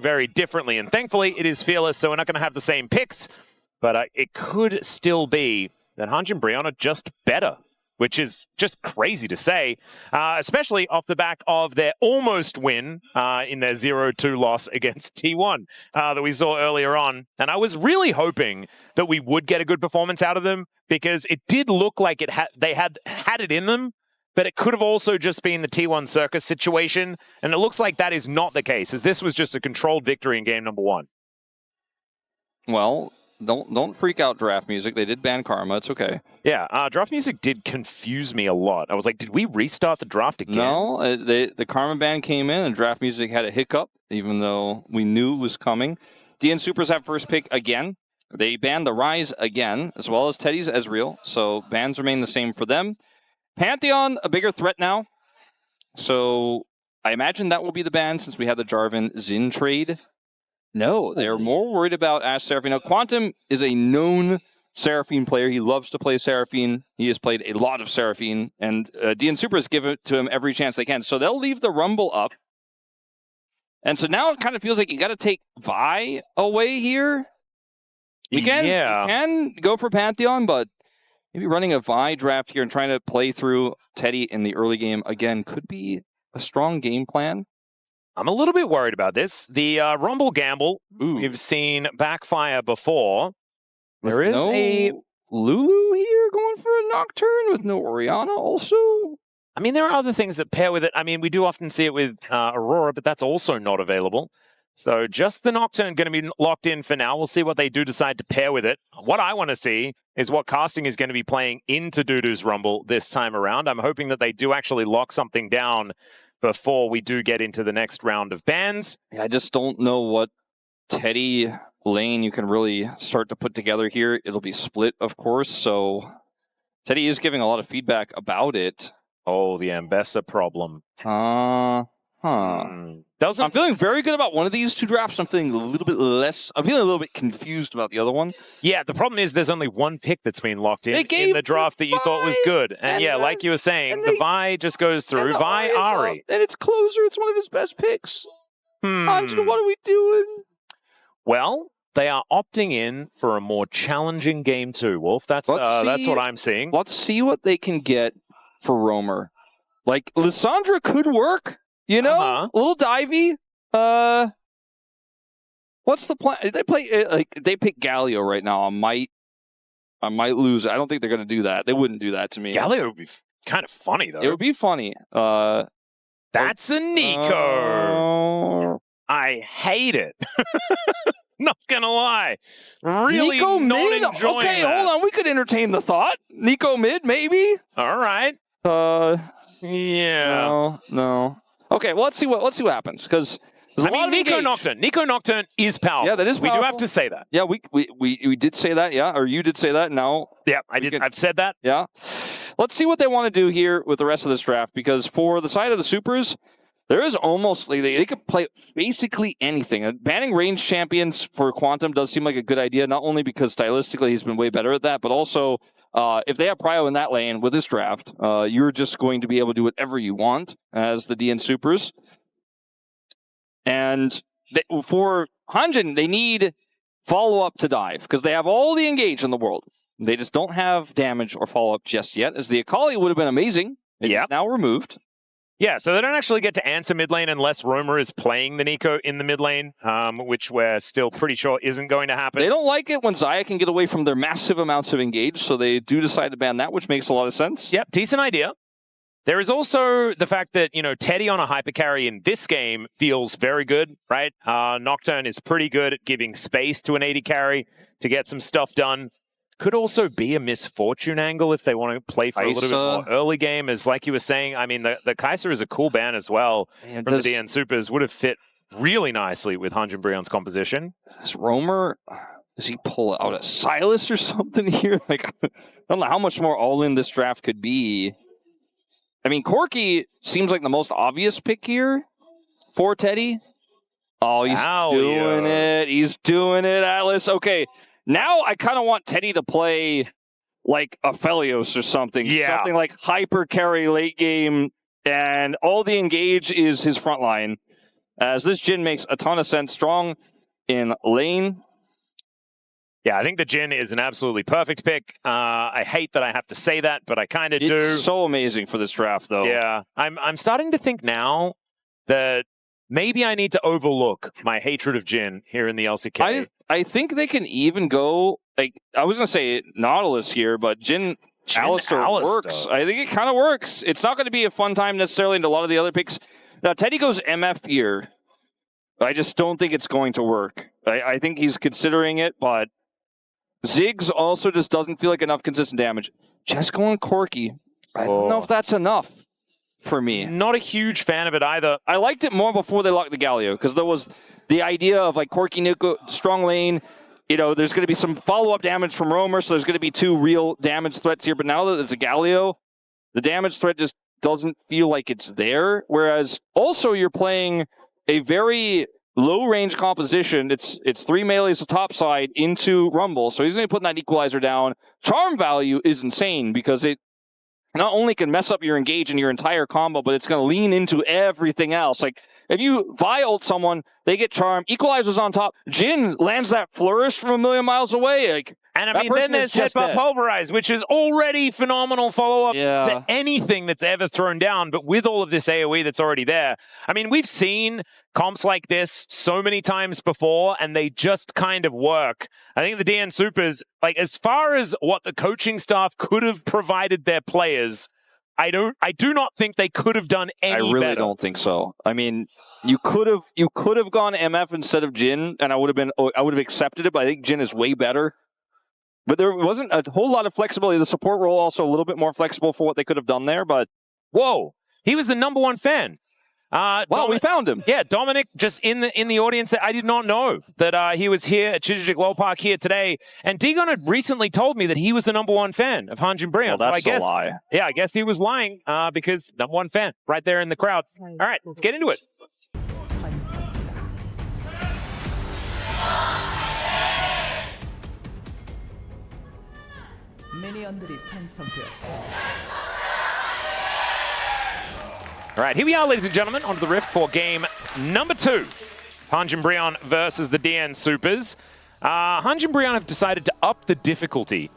very differently. And thankfully, it is Fearless, so we're not going to have the same picks. But it could still be that HANJIN BRION are just better, which is just crazy to say, especially off the back of their almost win in their 0-2 loss against T1 that we saw earlier on. And I was really hoping that we would get a good performance out of them, because it did look like they had it in them, but it could have also just been the T1 Circus situation. And it looks like that is not the case, as this was just a controlled victory in game number 1. Well, don't freak out, Draft Music. They did ban Karma. It's okay. Yeah, Draft Music did confuse me a lot. I was like, did we restart the draft again? No, the Karma ban came in, and Draft Music had a hiccup, even though we knew it was coming. DN Soopers have first pick again. They banned the Rise again, as well as Teddy's Ezreal. So bans remain the same for them. Pantheon, a bigger threat now. So I imagine that will be the ban, since we had the Jarvan Jhin trade. No, they're more worried about Ashe Seraphine. Now, Quantum is a known Seraphine player. He loves to play Seraphine. He has played a lot of Seraphine, and DN Soopers give it to him every chance they can. So they'll leave the Rumble up. And so now it kind of feels like you got to take Vi away here. We can go for Pantheon, but maybe running a Vi draft here and trying to play through Teddy in the early game, again, could be a strong game plan. I'm a little bit worried about this. The Rumble Gamble, we've seen backfire before. There is a Lulu here going for a Nocturne with no Orianna also. I mean, there are other things that pair with it. I mean, we do often see it with Aurora, but that's also not available. So just the Nocturne going to be locked in for now. We'll see what they do decide to pair with it. What I want to see is what casting is going to be playing into DuDu's Rumble this time around. I'm hoping that they do actually lock something down before we do get into the next round of bans. Yeah, I just don't know what Teddy lane you can really start to put together here. It'll be split, of course, so Teddy is giving a lot of feedback about it. Oh, the Ambessa problem. I'm feeling very good about one of these two drafts. I'm feeling a little bit less. I'm feeling a little bit confused about the other one. Yeah, the problem is there's only one pick that's been locked in the draft that you thought was good. And yeah, like you were saying, the Vi just goes through. Vi, Ahri. And it's Clozer. It's one of his best picks. HANJIN, what are we doing? Well, they are opting in for a more challenging game 2, Wolf. That's what I'm seeing. Let's see what they can get for Roamer. Like, Lissandra could work. You know, a little divey. What's the plan? They play they pick Galio right now. I might lose. I don't think they're going to do that. They wouldn't do that to me. Galio would be kind of funny though. It would be funny. That's a Neeko. I hate it. Not gonna lie. Really Neeko not mid? enjoying Okay, that. hold on. We could entertain the thought. Neeko mid, maybe. All right. Yeah. No. Okay, well, let's see what happens, because Neeko Nocturne is powerful. Yeah, that is powerful. We do have to say that. Yeah, we did say that. Yeah, or you did say that. Now, yeah, I've said that. Yeah. Let's see what they want to do here with the rest of this draft, because for the side of the Soopers, there is almost they could play basically anything. Banning range champions for Quantum does seem like a good idea, not only because stylistically he's been way better at that, but also if they have Prio in that lane with this draft, you're just going to be able to do whatever you want as the DN Soopers. And for HANJIN, they need follow-up to dive, because they have all the engage in the world. They just don't have damage or follow-up just yet, as the Akali would have been amazing. It is now removed. Yeah, so they don't actually get to answer mid lane unless Roamer is playing the Neeko in the mid lane, which we're still pretty sure isn't going to happen. They don't like it when Xayah can get away from their massive amounts of engage, so they do decide to ban that, which makes a lot of sense. Yep, decent idea. There is also the fact that, Teddy on a hypercarry in this game feels very good, right? Nocturne is pretty good at giving space to an AD carry to get some stuff done. Could also be a misfortune angle if they want to play for a little bit more early game. As like you were saying, I mean, the Kai'Sa is a cool ban as well from the DN Soopers. Would have fit really nicely with HANJIN BRION's composition. Does Roamer, does he pull out a Silas or something here? Like, I don't know how much more all-in this draft could be. I mean, Corki seems like the most obvious pick here for Teddy. Oh, he's doing it. He's doing it, Atlas. Okay. Now I kind of want Teddy to play like Aphelios or something. Yeah. Something like hyper carry late game, and all the engage is his front line. as this Jhin makes a ton of sense. Strong in lane. Yeah, I think the Jhin is an absolutely perfect pick. I hate that I have to say that, but I kind of do. It's so amazing for this draft, though. Yeah, I'm starting to think now that maybe I need to overlook my hatred of Jhin here in the LCK. I think they can even go, like, I was going to say Nautilus here, but Jhin Alistar works. I think it kind of works. It's not going to be a fun time necessarily in a lot of the other picks. Now, Teddy goes MF here. I just don't think it's going to work. I think he's considering it, but Ziggs also just doesn't feel like enough consistent damage. Just going Corki. I don't know if that's enough for me. Not a huge fan of it either. I liked it more before they locked the Galio, because there was the idea of like Corki, Neeko, strong lane. You know, there's going to be some follow-up damage from Roamer, so there's going to be 2 real damage threats here. But now that it's a Galio, the damage threat just doesn't feel like it's there. Whereas also you're playing a very low-range composition. It's 3 melees top side into Rumble, so he's going to be putting that equalizer down. Charm value is insane because it not only can mess up your engage and your entire combo, but it's going to lean into everything else. Like, if you Vi ult someone, they get charm, equalizer's on top, Jhin lands that flourish from a million miles away. Like, and I mean, then there's Headbutt Pulverize, which is already phenomenal follow-up to anything that's ever thrown down, but with all of this AoE that's already there. I mean, we've seen comps like this so many times before, and they just kind of work. I think the DN Soopers, like, as far as what the coaching staff could have provided their players, I do not think they could have done any better. I really don't think so. I mean, you could have gone MF instead of Jhin, and I would have accepted it, but I think Jhin is way better. But there wasn't a whole lot of flexibility. The support role also a little bit more flexible for what they could have done there, but... Whoa! He was the #1 fan. Well, we found him. Yeah, Dominic, just in the audience, I did not know that he was here at Chijijik Lol Park here today. And Dagon had recently told me that he was the #1 fan of HANJIN BRION. Well, that's a lie. Yeah, I guess he was lying because #1 fan right there in the crowd. All right, let's get into it. All right, here we are, ladies and gentlemen, onto the Rift for game number 2. HANJIN BRION versus the DN Soopers. HANJIN BRION have decided to up the difficulty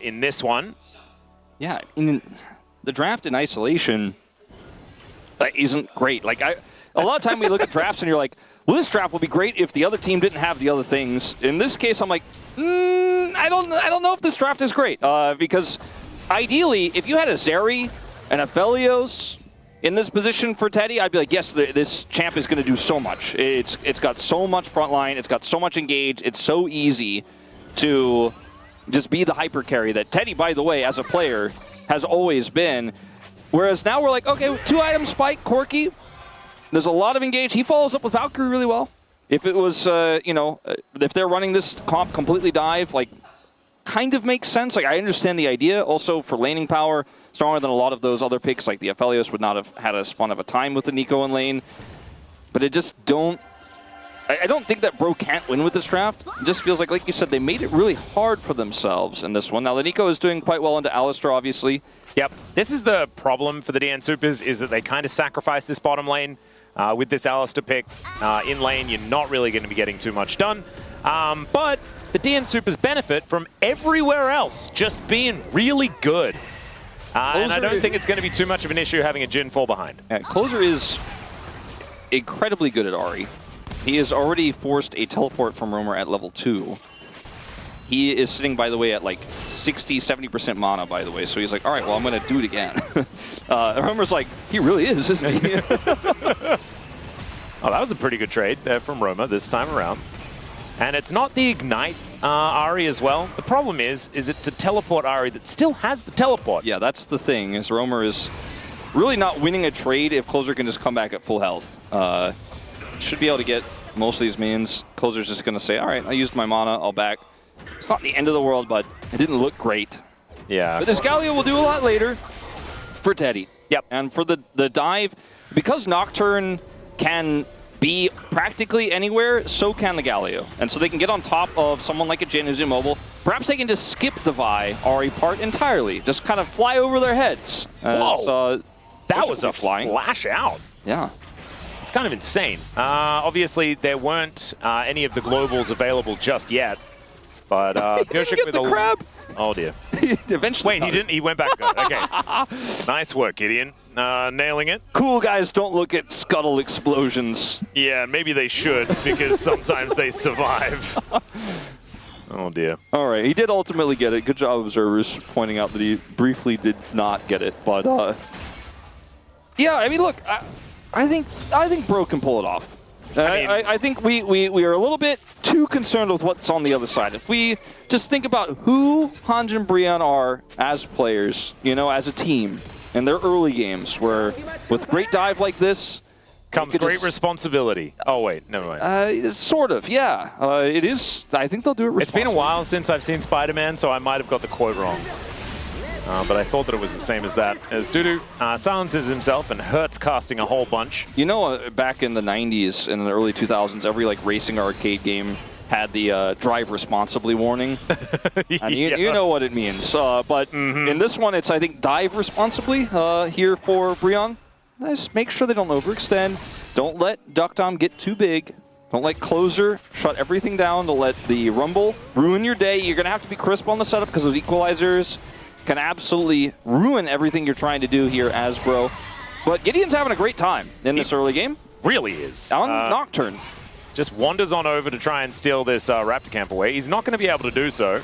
in this one. Yeah, in the draft in isolation isn't great. Like, a lot of time we look at drafts and you're like, well, this draft would be great if the other team didn't have the other things. In this case, I'm like, I don't know if this draft is great. Because ideally, if you had a Zeri and a Felios in this position for Teddy, I'd be like, yes, this champ is going to do so much. It's got so much frontline. It's got so much engage. It's so easy to just be the hyper carry that Teddy, by the way, as a player, has always been. Whereas now we're like, okay, 2-item spike, Corki. There's a lot of engage. He follows up with Valkyrie really well. If it was, if they're running this comp completely dive, like, kind of makes sense. Like, I understand the idea. Also, for laning power, stronger than a lot of those other picks. Like, the Aphelios would not have had as fun of a time with the Neeko in lane. But it just don't... I don't think that Bro can't win with this draft. It just feels like you said, they made it really hard for themselves in this one. Now, the Neeko is doing quite well into Alistar, obviously. Yep. This is the problem for the DN Soopers, is that they kind of sacrifice this bottom lane. With this Alistar pick in lane, you're not really going to be getting too much done. But the DN Soopers benefit from everywhere else just being really good. And I don't think it's going to be too much of an issue having a Jhin fall behind. Yeah, Clozer is incredibly good at Ahri. He has already forced a teleport from Roamer at level 2. He is sitting, by the way, at like 60, 70% mana, by the way. So he's like, all right, well, I'm going to do it again. Roamer's like, he really is, isn't he? Oh, that was a pretty good trade from Roma this time around. And it's not the Ignite Ahri as well. The problem is it's a teleport Ahri that still has the teleport. Yeah, that's the thing, is Roamer is really not winning a trade if Clozer can just come back at full health. Should be able to get most of these minions. Clozer's just going to say, all right, I used my mana, I'll back. It's not the end of the world, but it didn't look great. Yeah. But this Galio will do a lot later for Teddy. Yep. And for the dive, because Nocturne can be practically anywhere, so can the Galio. And so they can get on top of someone like a Jhin who's immobile. Perhaps they can just skip the Vi Ahri part entirely. Just kind of fly over their heads. Whoa. That was a flying flash out. Yeah. It's kind of insane. Obviously, there weren't any of the globals available just yet. But Pyosik with the crab. Oh dear. Eventually. Wait, he didn't. He went back. Okay. Nice work, Gideon. Nailing it. Cool guys don't look at scuttle explosions. Yeah, maybe they should because sometimes they survive. Oh dear. All right, he did ultimately get it. Good job, observers, pointing out that he briefly did not get it. But yeah, I mean, look, I think Bro can pull it off. I think we are a little bit too concerned with what's on the other side. If we just think about who HANJIN BRION are as players, you know, as a team, in their early games, where with great dive like this comes great responsibility. Oh wait, never mind. Sort of, yeah. It is. I think they'll do it responsibly. It's been a while since I've seen Spider-Man, so I might have got the quote wrong. But I thought that it was the same as that. As DuDu silences himself and hurts casting a whole bunch. You know, back in the 90s and in the early 2000s, every like racing arcade game had the drive responsibly warning. And you know what it means. But in this one, it's, I think, dive responsibly here for Brion. Just make sure they don't overextend. Don't let deokdam get too big. Don't let Clozer shut everything down. Don't let the Rumble ruin your day. You're going to have to be crisp on the setup because those equalizers can absolutely ruin everything you're trying to do here as Bro. But Gideon's having a great time in this early game. Really is. On Nocturne. Just wanders on over to try and steal this Raptor camp away. He's not going to be able to do so,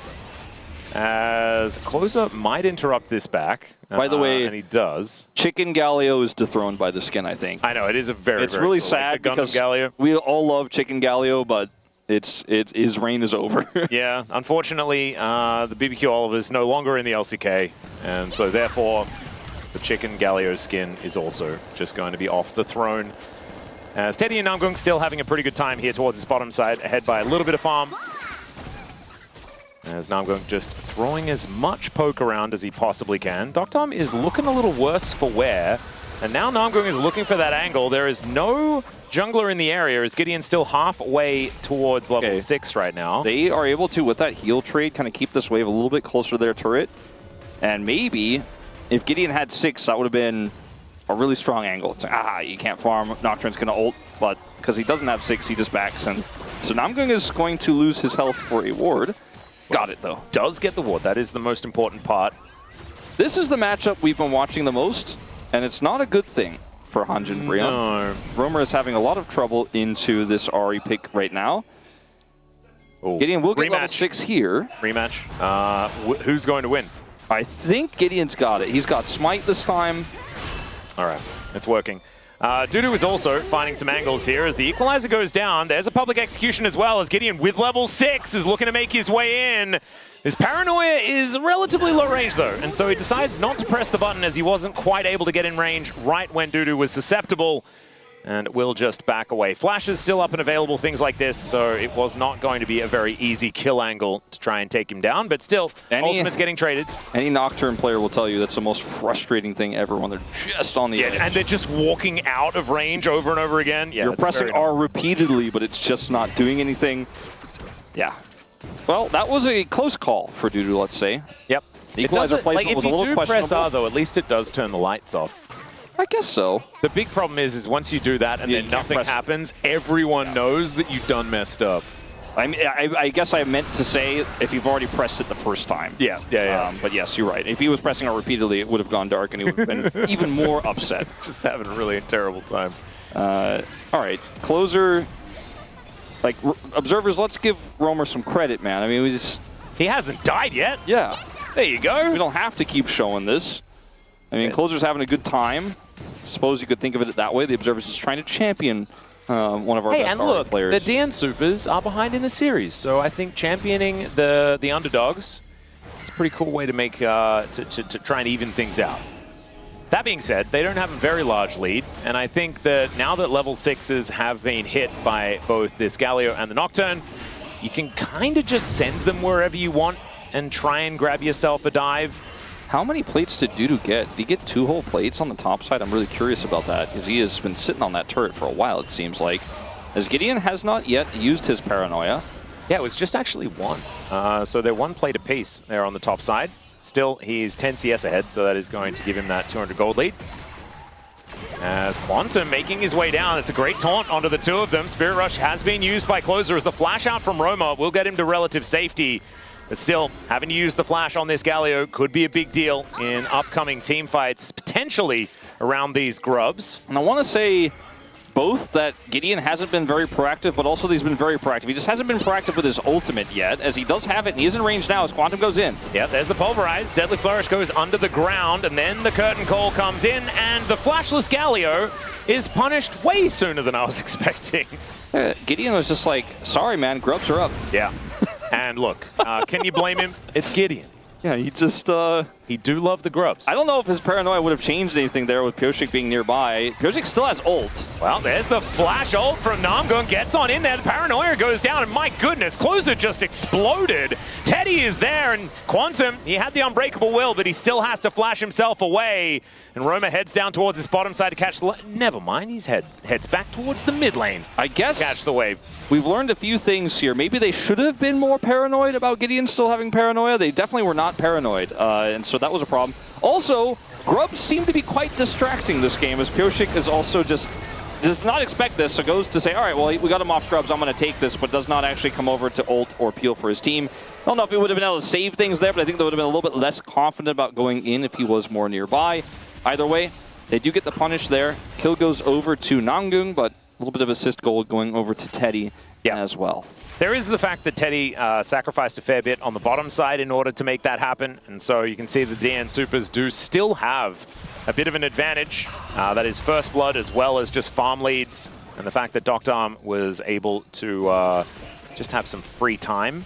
as Clozer might interrupt this back. By the way, and he does. Chicken Galio is dethroned by the skin, I think. I know, it is a very, it's really cool. sad like because Galio. We all love Chicken Galio, but his reign is over. Yeah, unfortunately, the BBQ Oliver is no longer in the LCK, and so therefore the Chicken Galio skin is also just going to be off the throne. As Teddy and Namgung still having a pretty good time here towards his bottom side, ahead by a little bit of farm. As Namgung just throwing as much poke around as he possibly can. deokdam is looking a little worse for wear, and now Namgung is looking for that angle. There is no jungler in the area, as Gideon's still halfway towards level 6 right now. They are able to, with that heal trade, kind of keep this wave a little bit closer to their turret. And maybe, if Gideon had 6, that would have been a really strong angle. It's like, you can't farm, Nocturne's going to ult, but because he doesn't have 6, he just backs. And so Namgung is going to lose his health for a ward. Got it, though. Does get the ward. That is the most important part. This is the matchup we've been watching the most, and it's not a good thing for HANJIN BRION. No. Romer is having a lot of trouble into this Ahri pick right now. Ooh. Gideon will get level 6 here. Rematch. Who's going to win? I think Gideon's got it. He's got Smite this time. All right, it's working. DuDu is also finding some angles here as the equalizer goes down. There's a public execution as well as Gideon with level 6 is looking to make his way in. His paranoia is relatively low range though, and so he decides not to press the button as he wasn't quite able to get in range right when DuDu was susceptible, and will just back away. Flash is still up and available, things like this, so it was not going to be a very easy kill angle to try and take him down, but still, Ultimate's getting traded. Any Nocturne player will tell you that's the most frustrating thing ever when they're just on the edge. And they're just walking out of range over and over again. Yeah, you're pressing R repeatedly, but it's just not doing anything. Yeah. Well, that was a close call for DuDu, let's say. Yep. The equalizer placement was a little questionable. If you do press R, though, at least it does turn the lights off. I guess so. The big problem is once you do that and then nothing happens, everyone knows that you've done messed up. I guess I meant to say if you've already pressed it the first time. Yeah. But yes, you're right. If he was pressing it repeatedly, it would have gone dark and he would have been even more upset. Just having a really terrible time. All right, Clozer. Like, observers, let's give Romer some credit, man. I mean, he hasn't died yet. Yeah. There you go. We don't have to keep showing this. I mean, Clozer's having a good time. I suppose you could think of it that way. The observer's just trying to champion one of our best players. The DN Soopers are behind in the series, so I think championing the underdogs, it's a pretty cool way to make to try and even things out. That being said, they don't have a very large lead, and I think that now that level 6s have been hit by both this Galio and the Nocturne, you can kind of just send them wherever you want and try and grab yourself a dive. How many plates did DuDu get? Did he get 2 whole plates on the top side? I'm really curious about that, because he has been sitting on that turret for a while, it seems like. As Gideon has not yet used his paranoia. Yeah, it was just actually 1. So they're 1 plate apiece there on the top side. Still, he's 10 CS ahead, so that is going to give him that 200 gold lead. As Quantum making his way down. It's a great taunt onto the two of them. Spirit Rush has been used by Clozer as the flash out from Roma will get him to relative safety. But still, having to use the flash on this Galio could be a big deal in upcoming team fights, potentially around these grubs. And I want to say both that Gideon hasn't been very proactive, but also he's been very proactive. He just hasn't been proactive with his ultimate yet, as he does have it, and he is in range now as Quantum goes in. Yeah, there's the Pulverize. Deadly Flourish goes under the ground, and then the Curtain Call comes in, and the flashless Galio is punished way sooner than I was expecting. Gideon was just like, sorry, man, grubs are up. Yeah. And look, can you blame him? It's Gideon. Yeah, he just... He do love the grubs. I don't know if his paranoia would have changed anything there with Pyosik being nearby. Pyosik still has ult. Well, there's the flash ult from Namgung. Gets on in there. The paranoia goes down, and my goodness, Clozer just exploded. Teddy is there, and Quantum, he had the unbreakable will, but he still has to flash himself away. And Roma heads down towards his bottom side to catch the... Never mind, he's heads back towards the mid lane. I guess... Catch the wave. We've learned a few things here. Maybe they should have been more paranoid about Gideon still having paranoia. They definitely were not paranoid, and so that was a problem. Also, grubs seem to be quite distracting this game, as Pyosik is also just does not expect this, so goes to say, all right, well, we got him off grubs, I'm going to take this, but does not actually come over to ult or peel for his team. I don't know if he would have been able to save things there, but I think they would have been a little bit less confident about going in if he was more nearby. Either way, they do get the punish there. Kill goes over to Namgung, but a little bit of assist gold going over to Teddy as well. There is the fact that Teddy sacrificed a fair bit on the bottom side in order to make that happen, and so you can see the DN Soopers do still have a bit of an advantage. That is first blood as well as just farm leads, and the fact that deokdam was able to just have some free time.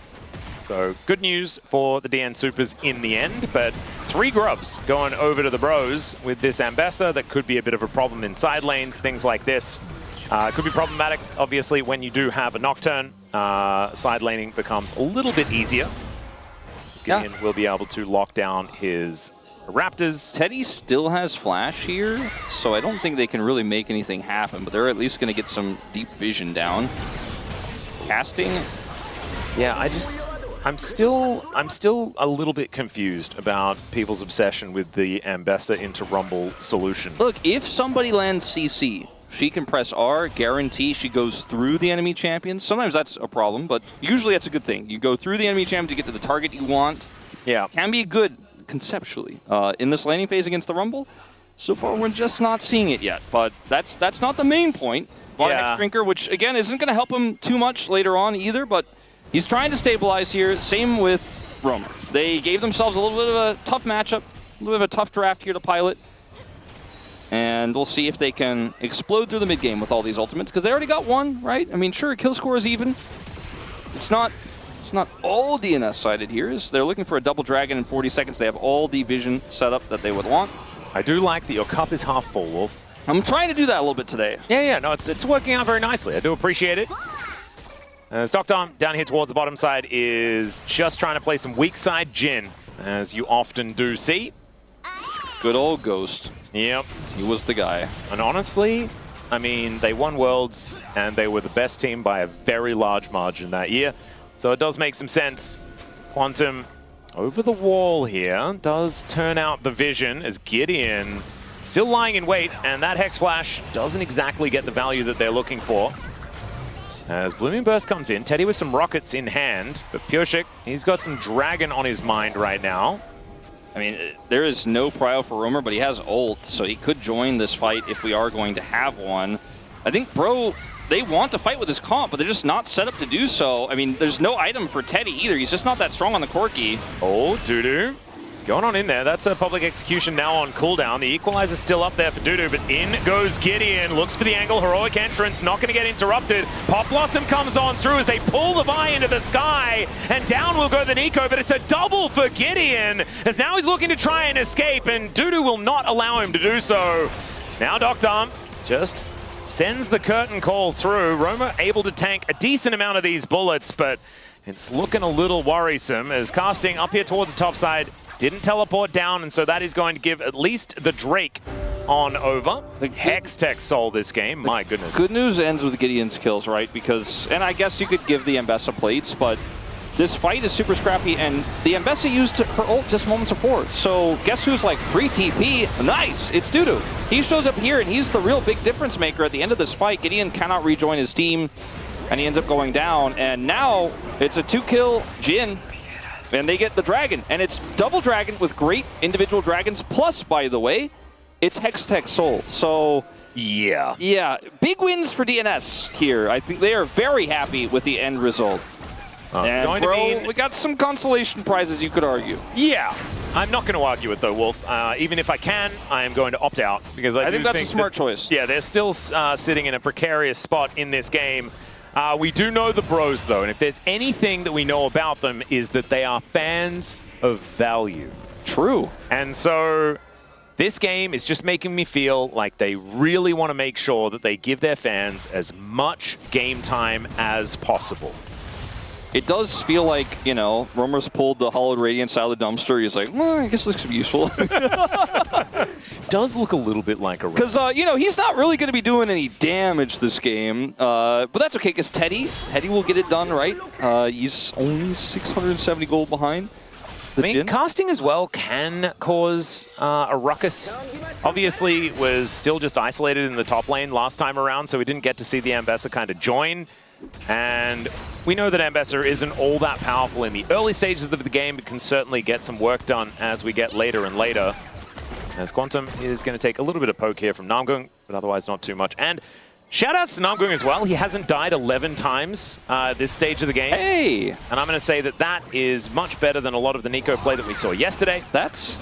So good news for the DN Soopers in the end, but 3 grubs going over to the bros with this Ambessa. That could be a bit of a problem in side lanes, things like this. It could be problematic, obviously, when you do have a Nocturne. Side laning becomes a little bit easier. Gideon will be able to lock down his Raptors. Teddy still has flash here, so I don't think they can really make anything happen, but they're at least going to get some deep vision down. Casting. Yeah, I'm still a little bit confused about people's obsession with the Ambessa into Rumble solution. Look, if somebody lands CC, she can press R, guarantee she goes through the enemy champions. Sometimes that's a problem, but usually that's a good thing. You go through the enemy champion to get to the target you want. Yeah. Can be good conceptually. In this laning phase against the Rumble, so far we're just not seeing it yet, but that's not the main point. X Drinker, which again isn't going to help him too much later on either, but he's trying to stabilize here. Same with Roma. They gave themselves a little bit of a tough matchup, a little bit of a tough draft here to pilot. And we'll see if they can explode through the mid game with all these ultimates, because they already got one, right? I mean, sure, kill score is even. It's not all DNS sided here. They're looking for a double dragon in 40 seconds. They have all the vision set up that they would want. I do like that your cup is half full, Wolf. I'm trying to do that a little bit today. Yeah, no, it's working out very nicely. I do appreciate it. As deokdam down here towards the bottom side is just trying to play some weak side Jhin, as you often do see. Good old Ghost. Yep. He was the guy. And honestly, I mean, they won Worlds, and they were the best team by a very large margin that year. So it does make some sense. Quantum over the wall here does turn out the vision as Gideon still lying in wait, and that Hex Flash doesn't exactly get the value that they're looking for. As Blooming Burst comes in, Teddy with some rockets in hand, but Pyosik, he's got some Dragon on his mind right now. I mean, there is no prio for Romer, but he has ult, so he could join this fight if we are going to have one. I think Bro, they want to fight with his comp, but they're just not set up to do so. I mean, there's no item for Teddy either. He's just not that strong on the Corki. Oh, DuDu. Going on in there. That's a public execution now on cooldown. The equalizer's still up there for DuDu, but in goes Gideon. Looks for the angle. Heroic entrance. Not going to get interrupted. Pop Blossom comes on through as they pull the Vi into the sky. And down will go the Neeko, but it's a double for Gideon. As now he's looking to try and escape, and DuDu will not allow him to do so. Now deokdam just sends the curtain call through. Roma able to tank a decent amount of these bullets, but it's looking a little worrisome as casting up here towards the top side didn't teleport down, and so that is going to give at least the Drake on over. The Hextech soul this game, my goodness. Good news ends with Gideon's kills, right? Because, and I guess you could give the Ambessa plates, but this fight is super scrappy, and the Ambessa used her ult just moments before. So guess who's like free TP? Nice, it's DuDu. He shows up here, and he's the real big difference maker at the end of this fight. GIDEON cannot rejoin his team, and he ends up going down. And now it's a 2-kill Jhin, and they get the dragon. And it's double dragon with great individual dragons. Plus, by the way, it's Hextech Soul. So yeah, big wins for DNS here. I think they are very happy with the end result. And bro, we got some consolation prizes, you could argue. Yeah, I'm not going to argue it though, Wolf. Even if I can, I am going to opt out because I think that's a smart choice. Yeah, they're still sitting in a precarious spot in this game. We do know the bros though, and if there's anything that we know about them is that they are fans of value. True. And so this game is just making me feel like they really want to make sure that they give their fans as much game time as possible. It does feel like, you know, Romer's pulled the Hollowed Radiance out of the dumpster. He's like, well, I guess this could be useful. Does look a little bit like a... Because, you know, he's not really going to be doing any damage this game. But that's okay, because Teddy will get it done, right? He's only 670 gold behind. I mean, casting as well can cause a ruckus. Obviously, was still just isolated in the top lane last time around, so we didn't get to see the Ambessa kind of join. And we know that Ambessa isn't all that powerful in the early stages of the game, but can certainly get some work done as we get later and later. As Quantum is going to take a little bit of poke here from Namgung, but otherwise not too much. And shoutouts to Namgung as well. He hasn't died 11 times this stage of the game. Hey! And I'm going to say that that is much better than a lot of the Neeko play that we saw yesterday. That's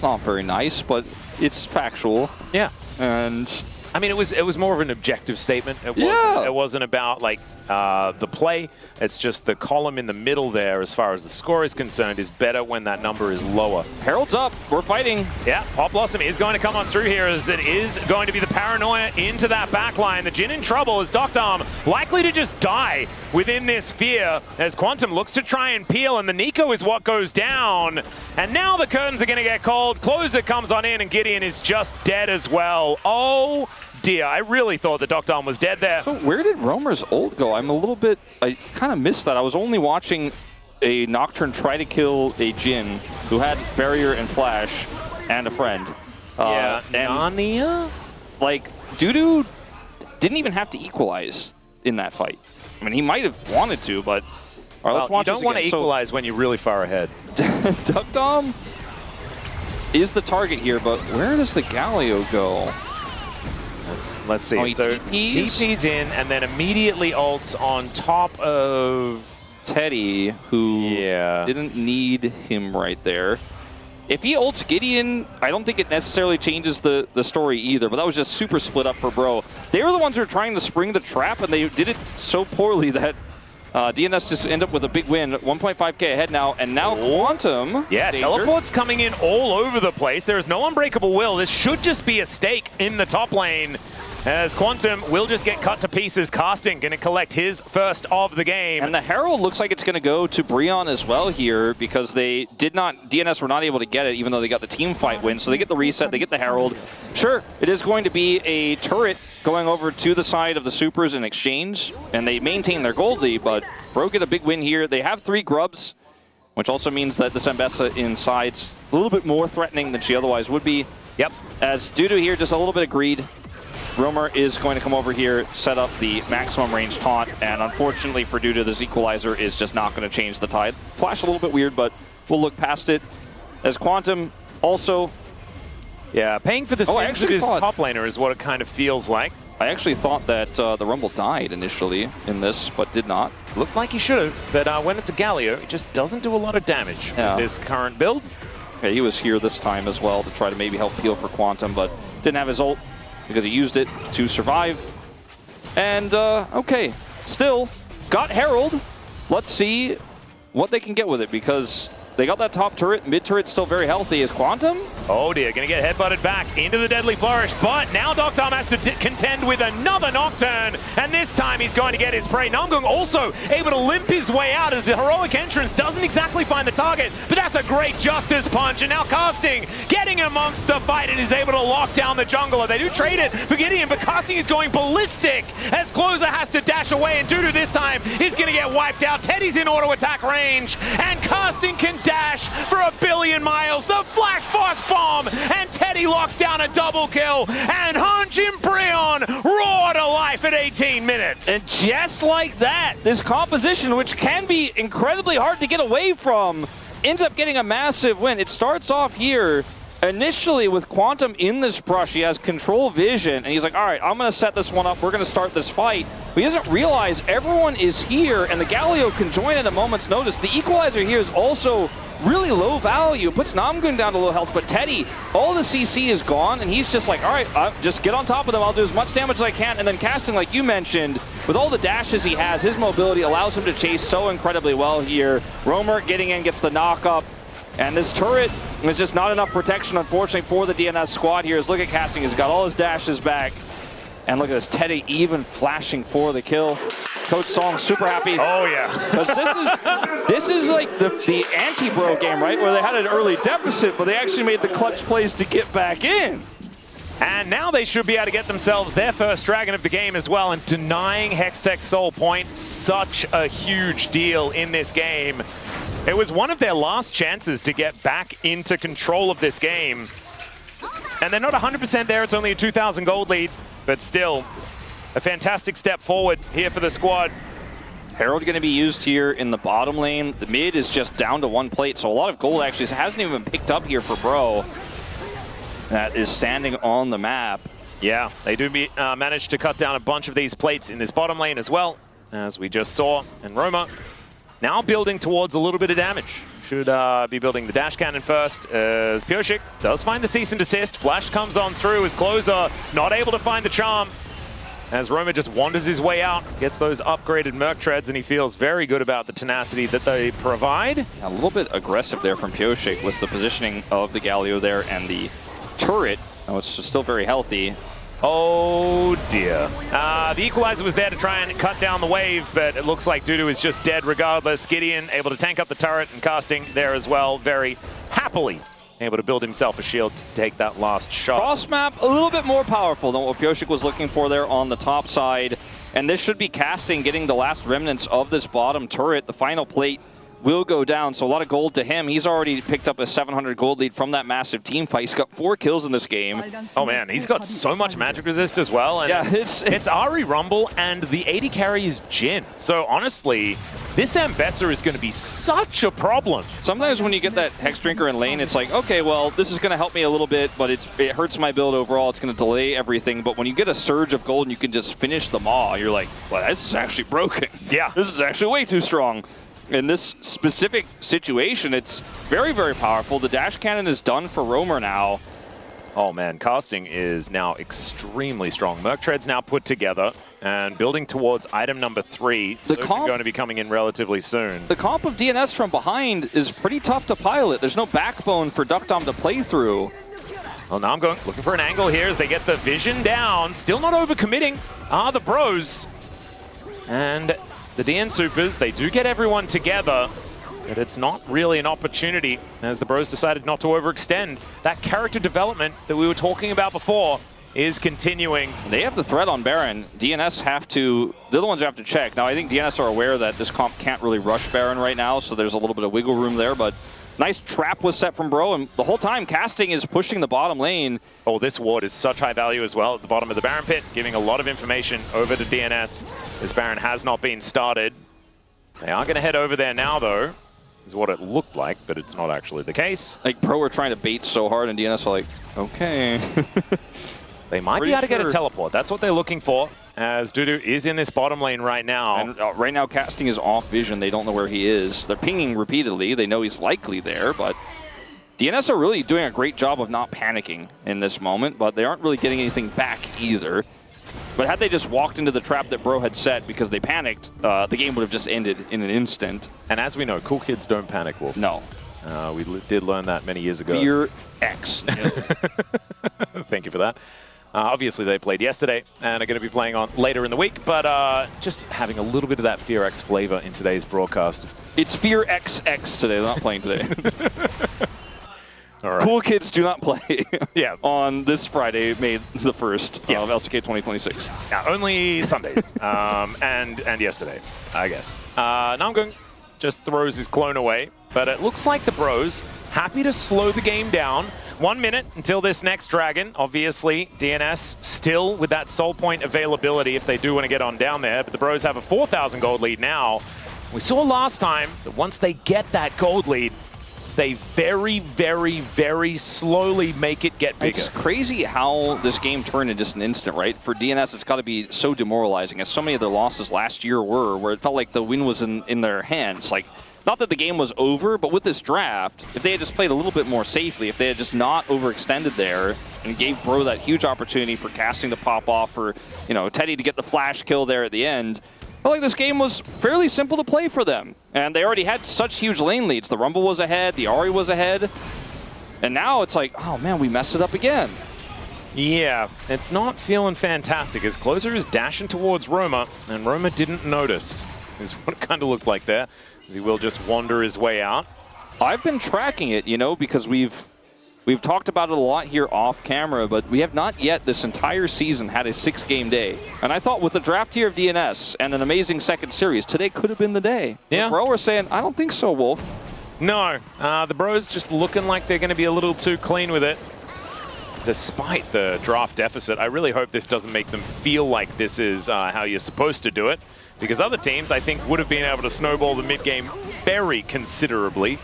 not very nice, but it's factual. Yeah. And I mean, it was more of an objective statement. It wasn't about like the play. It's just the column in the middle there, as far as the score is concerned, is better when that number is lower. Herald's up. We're fighting. Yeah, Pop Blossom is going to come on through here, as it is going to be the paranoia into that backline. The Jhin in trouble, as deokdam likely to just die within this fear, as Quantum looks to try and peel, and the Neeko is what goes down. And now the curtains are going to get called. Clozer comes on in, and GIDEON is just dead as well. Oh dear, I really thought the deokdam was dead there. So where did Romer's ult go? I kind of missed that. I was only watching a Nocturne try to kill a Jhin who had barrier and flash and a friend. Yeah, Nania? Like, DuDu didn't even have to equalize in that fight. I mean, he might have wanted to, but... All right, let's watch you don't want to equalize when you're really far ahead. deokdam is the target here, but where does the Galio go? Let's see. Oh, so TP's in, and then immediately ults on top of Teddy, who didn't need him right there. If he ults GIDEON, I don't think it necessarily changes the story either, but that was just super split up for Bro. They were the ones who were trying to spring the trap, and they did it so poorly that DNS just end up with a big win, 1.5k ahead now, and now Quantum. Yeah, teleports coming in all over the place. There is no unbreakable will. This should just be a stake in the top lane, as Quantum will just get cut to pieces. Casting going to collect his first of the game. And the Herald looks like it's going to go to Brion as well here, because they did not, DNS were not able to get it, even though they got the team fight win. So they get the reset, they get the Herald. Sure, it is going to be a turret going over to the side of the Soopers in exchange, and they maintain their gold lead, but Bro get a big win here. They have 3 grubs, which also means that this Ambessa inside's a little bit more threatening than she otherwise would be. Yep. As DuDu here, just a little bit of greed. Romer is going to come over here, set up the maximum range taunt, and unfortunately for DuDu, this equalizer is just not going to change the tide. Flash a little bit weird, but we'll look past it. As Quantum also... Yeah, paying for this thing with his top laner is what it kind of feels like. I actually thought that the Rumble died initially in this, but did not. Looked like he should have, but when it's a Galio, it just doesn't do a lot of damage with this current build. Yeah, he was here this time as well to try to maybe help heal for Quantum, but didn't have his ult because he used it to survive. And, okay, still got Herald. Let's see what they can get with it, because They got that top turret. Mid turret still very healthy. Is Quantum? Oh dear, gonna get headbutted back into the Deadly Flourish, but now deokdam has to contend with another Nocturne, and this time he's going to get his prey. Namgung also able to limp his way out as the heroic entrance doesn't exactly find the target, but that's a great Justice Punch, and now Casting getting amongst the fight and is able to lock down the jungler. They do trade it for Gideon, but Casting is going ballistic as Clozer has to dash away, and DuDu this time is gonna get wiped out. Teddy's in auto attack range, and Casting can dash for 1 billion miles. The Flash Force Bomb, and Teddy locks down a double kill, and HANJIN BRION roar to life at 18 minutes. And just like that, this composition, which can be incredibly hard to get away from, ends up getting a massive win. It starts off here initially with Quantum in this brush. He has control vision, and he's like, all right, I'm going to set this one up. We're going to start this fight. But he doesn't realize everyone is here, and the Galio can join at a moment's notice. The equalizer here is also really low value, puts Namgung down to low health, but Teddy, all the CC is gone, and he's just like, all right, just get on top of them, I'll do as much damage as I can, and then Casting, like you mentioned, with all the dashes he has, his mobility allows him to chase so incredibly well here. Roamer getting in, gets the knock up, and this turret is just not enough protection, unfortunately, for the DNS squad here. As look at Casting, he's got all his dashes back, and look at this, Teddy even flashing for the kill. Coach Song super happy. Oh yeah. Because this is like the anti-bro game, right? Where they had an early deficit, but they actually made the clutch plays to get back in. And now they should be able to get themselves their first dragon of the game as well, and denying Hextech Soul Point, such a huge deal in this game. It was one of their last chances to get back into control of this game. And they're not 100% there, it's only a 2,000 gold lead, but still, a fantastic step forward here for the squad. Herald going to be used here in the bottom lane. The mid is just down to 1 plate, so a lot of gold actually hasn't even been picked up here for Bro. That is standing on the map. Yeah, they do manage to cut down a bunch of these plates in this bottom lane as well, as we just saw. And Roma now building towards a little bit of damage. Should be building the dash cannon first, as Pyosik does find the cease and desist. Flash comes on through as Clozer not able to find the charm, as Roma just wanders his way out, gets those upgraded Merc Treads, and he feels very good about the tenacity that they provide. A little bit aggressive there from Pyosik with the positioning of the Galio there and the turret. Oh, it's still very healthy. Oh dear. The equalizer was there to try and cut down the wave, but it looks like DuDu is just dead regardless. Gideon able to tank up the turret, and Casting there as well, very happily able to build himself a shield to take that last shot. Cross map, a little bit more powerful than what Pyosik was looking for there on the top side. And this should be Casting getting the last remnants of this bottom turret. The final plate will go down, so a lot of gold to him. He's already picked up a 700 gold lead from that massive team fight. He's got 4 kills in this game. Oh man, he's got so much magic resist as well. And yeah, it's Ahri Rumble, and the AD carry is Jhin. So honestly, this Ambessa is going to be such a problem. Sometimes when you get that Hex Drinker in lane, it's like, okay, well, this is going to help me a little bit, but it hurts my build overall. It's going to delay everything. But when you get a surge of gold and you can just finish them all, you're like, well, this is actually broken. Yeah. This is actually way too strong. In this specific situation, it's very, very powerful. The dash cannon is done for Roamer now. Oh man, Casting is now extremely strong. Merc Tread's now put together and building towards item number 3. They're going to be coming in relatively soon. The comp of DNS from behind is pretty tough to pilot. There's no backbone for deokdam to play through. Well, now I'm looking for an angle here as they get the vision down. Still not overcommitting are the Bros. And the DN Soopers, they do get everyone together, but it's not really an opportunity as the Bros decided not to overextend. That character development that we were talking about before is continuing. They have the threat on Baron. DNS have to, they're the ones who have to check. Now, I think DNS are aware that this comp can't really rush Baron right now, so there's a little bit of wiggle room there, but nice trap was set from Bro, and the whole time Casting is pushing the bottom lane. Oh, this ward is such high value as well at the bottom of the Baron pit, giving a lot of information over to DNS. This Baron has not been started. They are going to head over there now, though, is what it looked like, but it's not actually the case. Like, Pro were trying to bait so hard, and DNS are like, okay. They might be able to get a teleport. That's what they're looking for, as DuDu is in this bottom lane right now. And right now, Casting is off vision. They don't know where he is. They're pinging repeatedly. They know he's likely there, but DNS are really doing a great job of not panicking in this moment, but they aren't really getting anything back either. But had they just walked into the trap that Bro had set because they panicked, the game would have just ended in an instant. And as we know, cool kids don't panic, Wolf. No. We did learn that many years ago. Fear X. Thank you for that. Obviously, they played yesterday and are going to be playing on later in the week, but just having a little bit of that Fear X flavor in today's broadcast. It's Fear XX today. They're not playing today. All right. Cool kids do not play Yeah. on this Friday, May the 1st of LCK 2026. Yeah, only Sundays and yesterday, I guess. Namgung just throws his clone away, but it looks like the Bros happy to slow the game down. 1 minute until this next dragon. Obviously, DNS still with that soul point availability if they do want to get on down there, but the Bros have a 4,000 gold lead now. We saw last time that once they get that gold lead, they very, very, very slowly make it get bigger. It's crazy how this game turned in just an instant, right? For DNS, it's got to be so demoralizing, as so many of their losses last year were, where it felt like the win was in their hands. Like, not that the game was over, but with this draft, if they had just played a little bit more safely, if they had just not overextended there and gave Bro that huge opportunity for casting to pop off, for, you know, Teddy to get the flash kill there at the end, I felt like this game was fairly simple to play for them. And they already had such huge lane leads. The Rumble was ahead, the Ahri was ahead, and now it's like, oh man, we messed it up again. Yeah, it's not feeling fantastic as Clozer is dashing towards Roma, and Roma didn't notice, is what it kind of looked like there. He will just wander his way out. I've been tracking it, you know, because we've talked about it a lot here off camera, but we have not yet this entire season had a 6-game day. And I thought with the draft here of DNS and an amazing second series, today could have been the day. Yeah. But Bro, we're saying, I don't think so, Wolf. No, the Bros just looking like they're going to be a little too clean with it. Despite the draft deficit, I really hope this doesn't make them feel like this is how you're supposed to do it. Because other teams, I think, would have been able to snowball the mid-game very considerably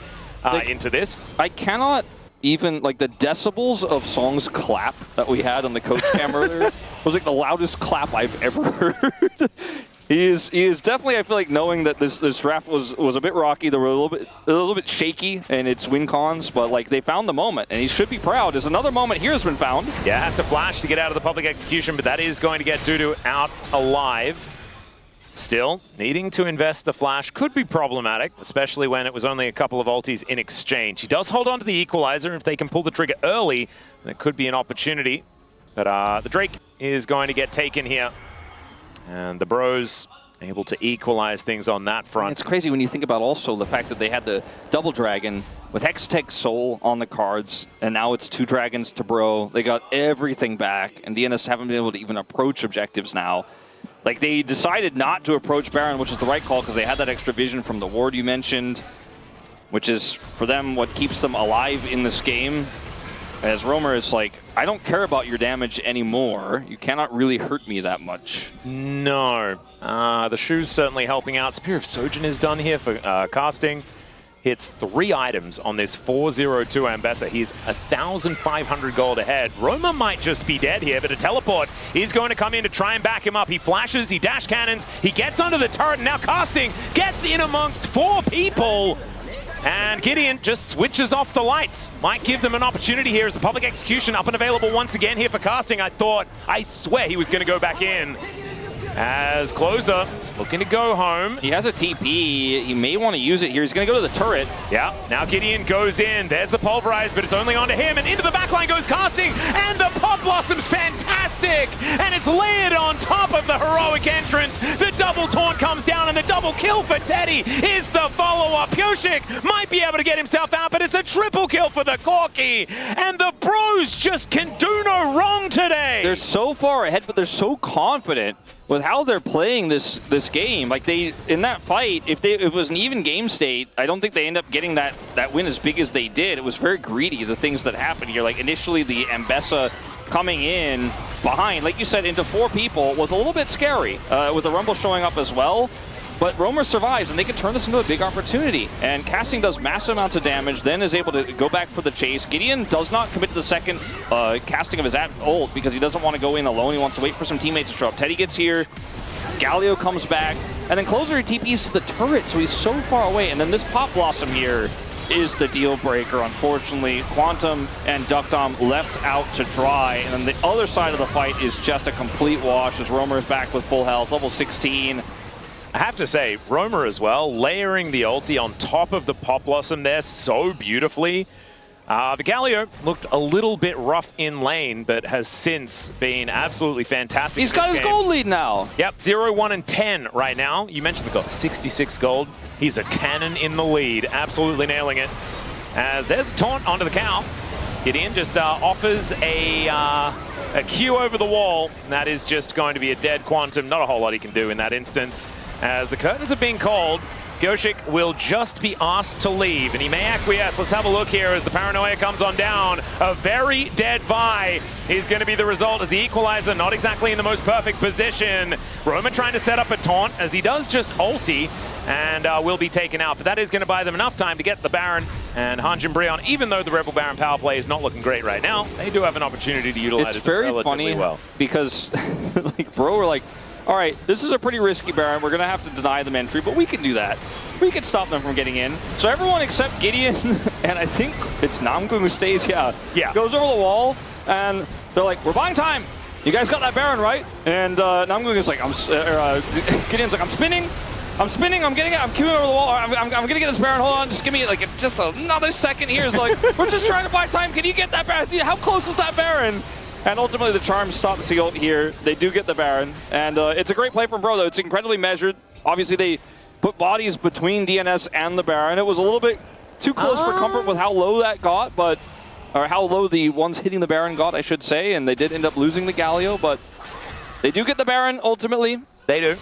into this. I cannot even, like, the decibels of Song's clap that we had on the coach cam earlier was like the loudest clap I've ever heard. He is definitely, I feel like, knowing that this draft was a bit rocky. They were a little bit shaky in its win cons, but like they found the moment, and he should be proud. There's another moment here has been found. Yeah, has to flash to get out of the public execution, but that is going to get DuDu out alive. Still, needing to invest the flash could be problematic, especially when it was only a couple of ultis in exchange. He does hold on to the equalizer. If they can pull the trigger early, then it could be an opportunity. But the Drake is going to get taken here. And the Bros able to equalize things on that front. It's crazy when you think about also the fact that they had the double dragon with Hextech Soul on the cards, and now it's 2 dragons to Bro. They got everything back, and DNS haven't been able to even approach objectives now. Like, they decided not to approach Baron, which is the right call because they had that extra vision from the ward you mentioned, which is, for them, what keeps them alive in this game. As Romer is like, I don't care about your damage anymore. You cannot really hurt me that much. No. The shoe's certainly helping out. Spear of Sojin is done here for casting. Hits 3 items on this 402 Ambessa. He's 1,500 gold ahead. Roma might just be dead here, but a teleport is going to come in to try and back him up. He flashes, he dash cannons, he gets under the turret, and now casting gets in amongst 4 people. And GIDEON just switches off the lights. Might give them an opportunity here as the public execution up and available once again here for casting. I swear he was going to go back in. As Clozer looking to go home. He has a TP. He may want to use it here. He's going to go to the turret. Yeah, now GIDEON goes in. There's the pulverize, but it's only onto him. And into the backline goes casting. And the Pop Blossom's fantastic. And it's layered on top of the heroic entrance. The double taunt comes down, and the double kill for Teddy is the follow-up. Pyosik might be able to get himself out, but it's a triple kill for the Corki. And the Bros just can do no wrong today. They're so far ahead, but they're so confident with how they're playing this game. Like, they, in that fight, if it was an even game state, I don't think they end up getting that win as big as they did. It was very greedy, the things that happened here. Like, initially the Ambessa coming in behind, like you said, into 4 people was a little bit scary, with the Rumble showing up as well. But Romer survives, and they can turn this into a big opportunity. And casting does massive amounts of damage, then is able to go back for the chase. GIDEON does not commit to the second casting of his ult because he doesn't want to go in alone. He wants to wait for some teammates to show up. Teddy gets here. Galio comes back. And then Clozer TPs to the turret, so he's so far away. And then this Pop Blossom here is the deal breaker, unfortunately. Quantum and deokdam left out to dry. And then the other side of the fight is just a complete wash as Romer is back with full health, level 16. I have to say, Roamer as well, layering the ulti on top of the Pop Blossom there so beautifully. The Galio looked a little bit rough in lane, but has since been absolutely fantastic. He's got his gold lead now. Yep, 0, 1, and 10 right now. You mentioned the gold, 66 gold. He's a cannon in the lead, absolutely nailing it. As there's a taunt onto the cow. GIDEON just offers a Q over the wall. And that is just going to be a dead Quantum. Not a whole lot he can do in that instance. As the curtains are being called, Pyosik will just be asked to leave, and he may acquiesce. Let's have a look here as the paranoia comes on down. A very dead Vi is going to be the result as the equalizer not exactly in the most perfect position. Roman trying to set up a taunt as he does just ulti and will be taken out, but that is going to buy them enough time to get the Baron. And HANJIN BRION, even though the Rebel Baron power play is not looking great right now, they do have an opportunity to utilize it relatively well. Because like bro, we're like, all right, this is a pretty risky Baron. We're going to have to deny them entry, but we can do that. We can stop them from getting in. So everyone except GIDEON, and I think it's Namgung who stays, goes over the wall, and they're like, we're buying time. You guys got that Baron, right? And Namgung is like, GIDEON's like, I'm spinning, I'm getting it, I'm queuing over the wall, I'm gonna get this Baron, hold on, just give me like just another second here. It's like, we're just trying to buy time, can you get that Baron? How close is that Baron? And ultimately, the Charm stops the ult here. They do get the Baron. And it's a great play from Bro, though. It's incredibly measured. Obviously, they put bodies between DNS and the Baron. It was a little bit too close for comfort with how low that got, or how low the ones hitting the Baron got, I should say. And they did end up losing the Galio, but they do get the Baron, ultimately. They do.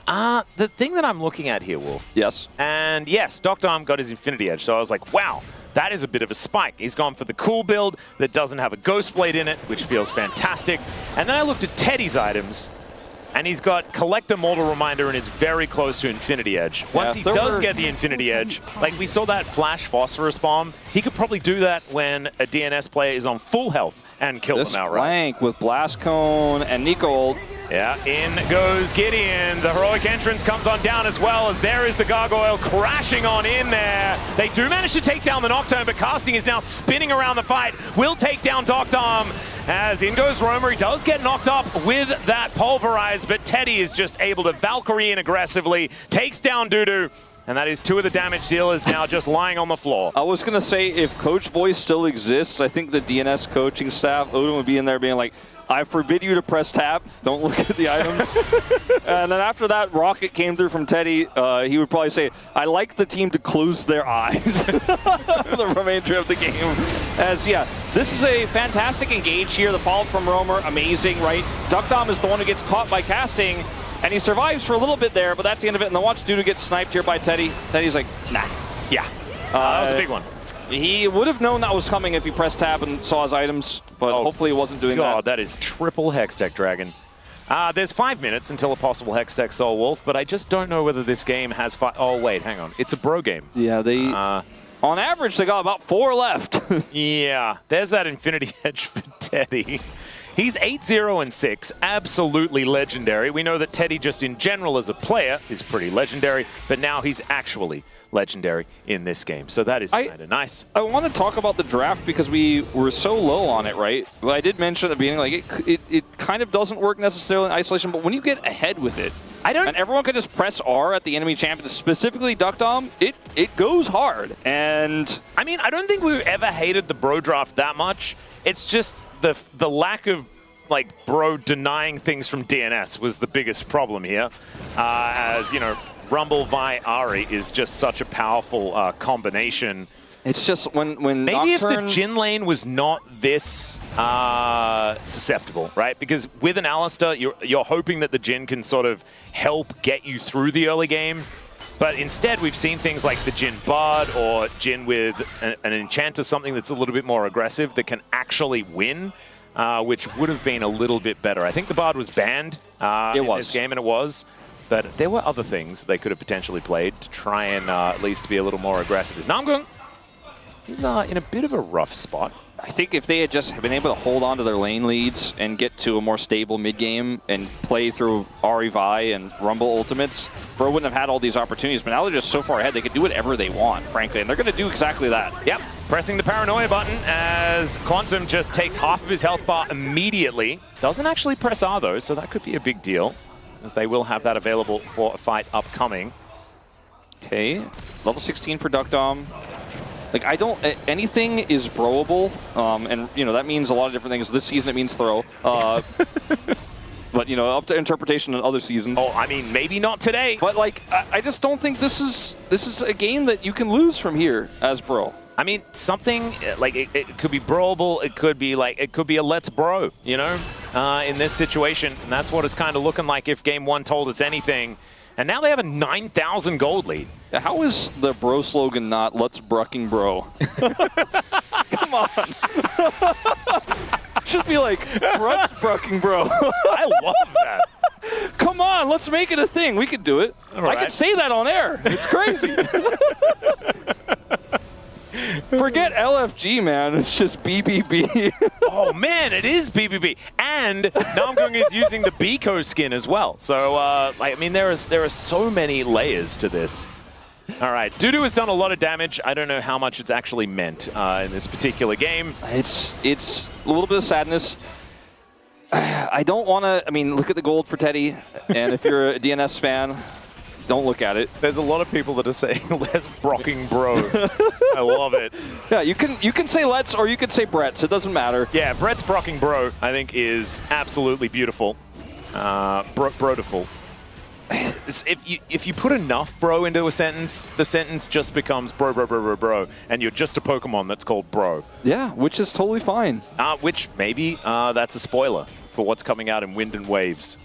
The thing that I'm looking at here, Wolf. Yes. And yes, deokdam got his Infinity Edge, so I was like, wow. That is a bit of a spike. He's gone for the cool build that doesn't have a Ghost Blade in it, which feels fantastic. And then I looked at Teddy's items, and he's got Collector Mortal Reminder and is very close to Infinity Edge. Once he does get the Infinity Edge, like we saw that Flash Phosphorus Bomb, he could probably do that when a DNS player is on full health and kill them outright. This flank with Blast Cone and Neeko. Yeah, in goes GIDEON. The heroic entrance comes on down as well as there is the Gargoyle crashing on in there. They do manage to take down the Nocturne, but Casting is now spinning around the fight. Will take down deokdam as in goes Romer. He does get knocked up with that Pulverize, but Teddy is just able to Valkyrie in aggressively, takes down DuDu. And that is 2 of the damage dealers now just lying on the floor. I was going to say, if Coach Voice still exists, I think the DNS coaching staff, Odin would be in there being like, I forbid you to press tab. Don't look at the items. And then after that rocket came through from Teddy, he would probably say, I like the team to close their eyes for the remainder of the game. As, this is a fantastic engage here. The follow-up from Romer, amazing, right? deokdam is the one who gets caught by Casting. And he survives for a little bit there, but that's the end of it. And then watch DuDu get sniped here by Teddy. Teddy's like, nah. Yeah, that was a big one. He would have known that was coming if he pressed tab and saw his items, but hopefully he wasn't doing that. God, that is triple Hextech Dragon. There's 5 minutes until a possible Hextech Soul Wolf, but I just don't know whether this game has 5. Oh, wait, hang on. It's a bro game. Yeah, they... on average, they got about 4 left. Yeah, there's that Infinity Edge for Teddy. He's 8-0-6, absolutely legendary. We know that Teddy just in general as a player is pretty legendary, but now he's actually legendary in this game. So that is kind of nice. I want to talk about the draft because we were so low on it, right? Well, I did mention at the beginning, like it kind of doesn't work necessarily in isolation, but when you get ahead with it, and everyone can just press R at the enemy champion, specifically deokdam, it goes hard. And I mean, I don't think we've ever hated the bro draft that much. It's just the lack of like bro denying things from DNS was the biggest problem here. As you know, Rumble Vi Ahri is just such a powerful combination. It's just when maybe Nocturne... if the Jhin lane was not this susceptible, right? Because with an Alistar, you're hoping that the Jhin can sort of help get you through the early game. But instead, we've seen things like the Jhin Bard or Jhin with an Enchanter, something that's a little bit more aggressive that can actually win, which would have been a little bit better. I think the Bard was banned in this game, and it was. But there were other things they could have potentially played to try and at least be a little more aggressive. Is Namgung? He's in a bit of a rough spot. I think if they had just been able to hold on to their lane leads and get to a more stable mid-game and play through Ahri Vi and Rumble ultimates, Bro wouldn't have had all these opportunities. But now they're just so far ahead, they can do whatever they want, frankly. And they're going to do exactly that. Yep. Pressing the paranoia button as Quantum just takes half of his health bar immediately. Doesn't actually press R, though, so that could be a big deal. as they will have that available for a fight upcoming. Okay, level 16 for deokdam. Like, I don't, anything is broable, and, you know, that means a lot of different things. This season it means throw. But, you know, up to interpretation in other seasons. Oh, I mean, maybe not today. But, like, I just don't think this is a game that you can lose from here as bro. I mean, something, like, it could be broable, it could be, like, it could be a let's bro, you know, in this situation. And that's what it's kind of looking like if Game 1 told us anything. And now they have a 9,000 gold lead. How is the bro slogan not "Let's brucking bro"? Come on. Should be like "Let's brucking bro." I love that. Come on, let's make it a thing. We could do it. Right. I could say that on air. It's crazy. Forget LFG, man. It's just BBB. Oh, man, it is BBB. And Namgung is using the Biko skin as well. So, I mean, there are so many layers to this. All right, DuDu has done a lot of damage. I don't know how much it's actually meant in this particular game. It's a little bit of sadness. I don't want to, I mean, look at the gold for Teddy. And if you're a DNS fan, don't look at it. There's a lot of people that are saying, let's brocking bro. I love it. Yeah, you can say let's or you can say Brett's. It doesn't matter. Yeah, Brett's brocking bro, I think, is absolutely beautiful. Brotiful. If you put enough bro into a sentence, the sentence just becomes bro, bro, bro, bro, bro, and you're just a Pokemon that's called bro. Yeah, which is totally fine. Which maybe that's a spoiler for what's coming out in Wind and Waves.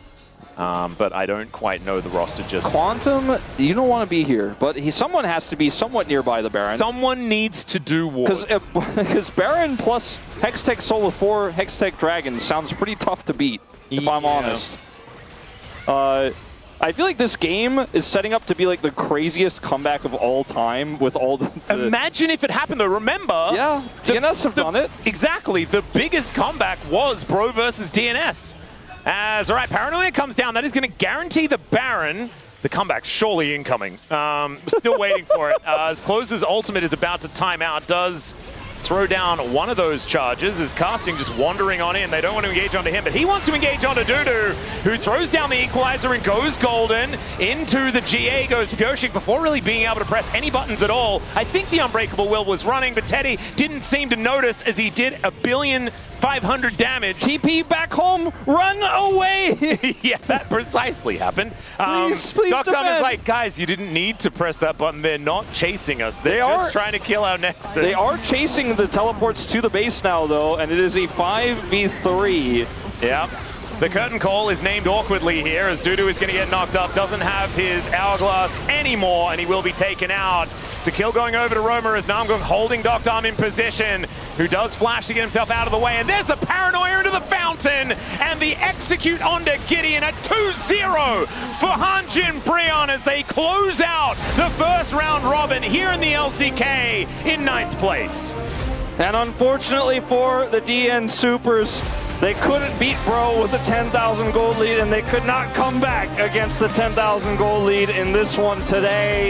But I don't quite know the roster just... Quantum, you don't want to be here, but someone has to be somewhat nearby the Baron. Someone needs to do wards. Because Baron plus Hextech Soul with 4 Hextech Dragons sounds pretty tough to beat, if I'm honest. I feel like this game is setting up to be like the craziest comeback of all time with all the... Imagine if it happened though, remember? Yeah, DNS have done it. Exactly, the biggest comeback was Bro versus DNS. As, all right, Paranoia comes down. That is going to guarantee the Baron. The comeback surely incoming. Still waiting for it. As Clozer's ultimate is about to time out, does throw down one of those charges. As Casting just wandering on in. They don't want to engage onto him, but he wants to engage onto DuDu, who throws down the equalizer and goes golden. Into the GA goes Pyosik before really being able to press any buttons at all. I think the Unbreakable Will was running, but Teddy didn't seem to notice as he did 1,500,000,000 damage. TP back home, run away! Yeah, that precisely happened. Please deokdam is like, guys, you didn't need to press that button. They're not chasing us. They're just trying to kill our Nexus. They are chasing the teleports to the base now, though, and it is a 5v3. Yeah. The curtain call is named awkwardly here as DuDu is going to get knocked up, doesn't have his hourglass anymore, and he will be taken out. It's a kill going over to Romer as Namgung holding deokdam in position, who does flash to get himself out of the way, and there's the Paranoia into the fountain, and the execute onto GIDEON at 2-0 for HANJIN BRION as they close out the first round robin here in the LCK in 9th place. And unfortunately for the DN Soopers, they couldn't beat Bro with a 10,000 gold lead, and they could not come back against the 10,000 gold lead in this one today.